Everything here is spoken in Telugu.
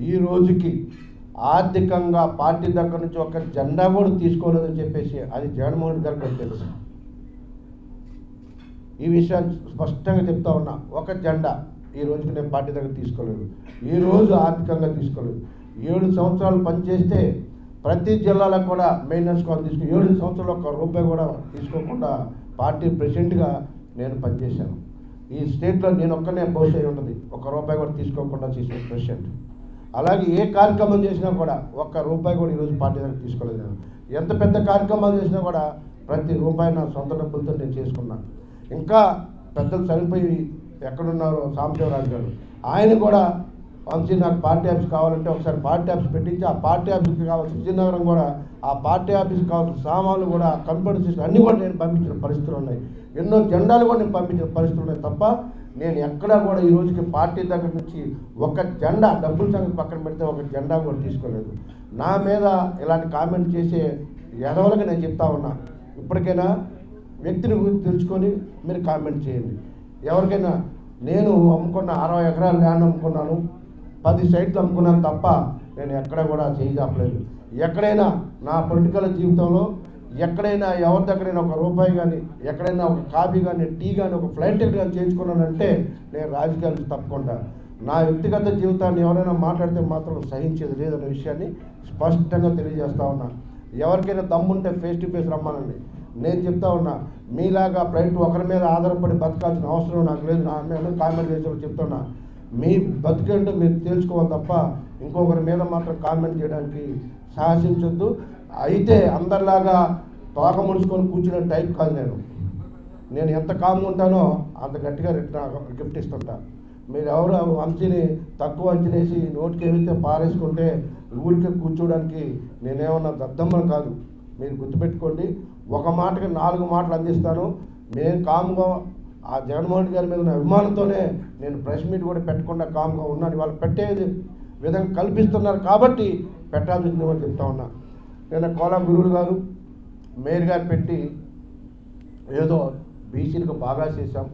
ఈ రోజుకి ఆర్థికంగా పార్టీ దగ్గర నుంచి ఒక జెండా కూడా తీసుకోలేదని చెప్పేసి అది జగన్మోహన్ రెడ్డి గారికి తెలుసు. ఈ విషయాన్ని స్పష్టంగా చెప్తా ఉన్నా. ఒక జెండా ఈ రోజుకి నేను పార్టీ దగ్గర తీసుకోలేదు. ఈ రోజు ఆర్థికంగా తీసుకోలేదు. 7 సంవత్సరాలు పనిచేస్తే ప్రతి జిల్లాలో కూడా మెయింటెనెన్స్ కాల్ తీసుకుని 7 సంవత్సరాలు ₹1 కూడా తీసుకోకుండా పార్టీ ప్రెసిడెంట్గా నేను పనిచేశాను. ఈ స్టేట్లో నేను ఒక్కనే బహుశా ఉంటుంది ₹1 కూడా తీసుకోకుండా చేసిన ప్రెసిడెంట్. అలాగే ఏ కార్యక్రమం చేసినా కూడా ₹1 కూడా ఈరోజు పార్టీ దగ్గర తీసుకోలేదు. నేను ఎంత పెద్ద కార్యక్రమాలు చేసినా కూడా ప్రతి రూపాయి నా సొంత డబ్బులతో నేను చేసుకున్నాను. ఇంకా పెద్దలు చనిపోయి ఎక్కడున్నారో సాంబశివరాజు గారు, ఆయన కూడా వంశీ నాకు పార్టీ ఆఫీస్ కావాలంటే ఒకసారి పార్టీ ఆఫీస్ పెట్టించి ఆ పార్టీ ఆఫీస్కి కావాల్సిన విజయనగరం కూడా ఆ పార్టీ ఆఫీస్కి కావాల్సిన సామాన్లు కూడా కంప్యూటర్ సిస్టమ్ అన్నీ కూడా నేను పంపించిన పరిస్థితులు ఉన్నాయి. ఎన్నో జెండాలు కూడా నేను పంపించిన పరిస్థితులు ఉన్నాయి. తప్ప నేను ఎక్కడా కూడా ఈ రోజుకి పార్టీ దగ్గర నుంచి ఒక జెండా డబ్బుల సంగతి పక్కన పెడితే ఒక జెండా కూడా తీసుకోలేదు. నా మీద ఇలాంటి కామెంట్ చేసే ఎదవలకి నేను చెప్తా ఉన్నా, ఇప్పటికైనా వ్యక్తిని గురించి తెలుసుకొని మీరు కామెంట్ చేయండి. ఎవరికైనా నేను అమ్ముకున్న 60 ఎకరాల ల్యాండ్ అమ్ముకున్నాను, 10 సైట్లు అమ్ముకున్నాను తప్ప నేను ఎక్కడ కూడా చేయి చాపలేదు. ఎక్కడైనా నా పొలిటికల్ జీవితంలో ఎక్కడైనా ఎవరి దగ్గరైనా ₹1 కానీ ఎక్కడైనా ఒక కాఫీ కానీ టీ కానీ ఒక ఫ్లైట్ టికెట్ కానీ చేయించుకున్నానంటే నేను రాజకీయాలకు తప్పకుండా. నా వ్యక్తిగత జీవితాన్ని ఎవరైనా మాట్లాడితే మాత్రం సహించేది లేదనే విషయాన్ని స్పష్టంగా తెలియజేస్తా ఉన్నా. ఎవరికైనా దమ్ముంటే ఫేస్ టు ఫేస్ రమ్మానండి. నేను చెప్తా ఉన్నా, మీలాగా ప్రైవేట్ ఒకరి మీద ఆధారపడి బతకాల్సిన అవసరం నాకు లేదు. నేను కామెంట్ చేసేవాళ్ళు చెప్తున్నా, మీ బతికేంటో మీరు తెలుసుకోవాలి తప్ప ఇంకొకరి మీద మాత్రం కామెంట్ చేయడానికి సాహసించొద్దు. అయితే అందరిలాగా తోక ముడుచుకొని కూర్చునే టైప్ కాదు నేను ఎంత కామ్గా ఉంటానో అంత గట్టిగా గిఫ్ట్ ఇస్తుంటా. మీరు ఎవరు వంశీని తక్కువ అంచనేసి నోటికి ఏమైతే పారేసుకుంటే ఊరికే కూర్చోడానికి నేనేమన్నా దద్దమ్మను కాదు. మీరు గుర్తుపెట్టుకోండి, ఒక మాటకి 4 మాటలు అందిస్తాను. నేను కామ్గా ఆ జగన్మోహన్ రెడ్డి గారి మీద ఉన్న అభిమానంతోనే నేను ప్రెస్ మీట్ కూడా పెట్టకుండా కామ్గా ఉన్నాను. వాళ్ళు పెట్టేది విధంగా కల్పిస్తున్నారు కాబట్టి పెట్టాల్సి వచ్చిందని చెప్తా ఉన్నా. నేను కోలా గురువులు గారు మేయర్ గారు పెట్టి ఏదో బీసీలకు బాగా చేశాం,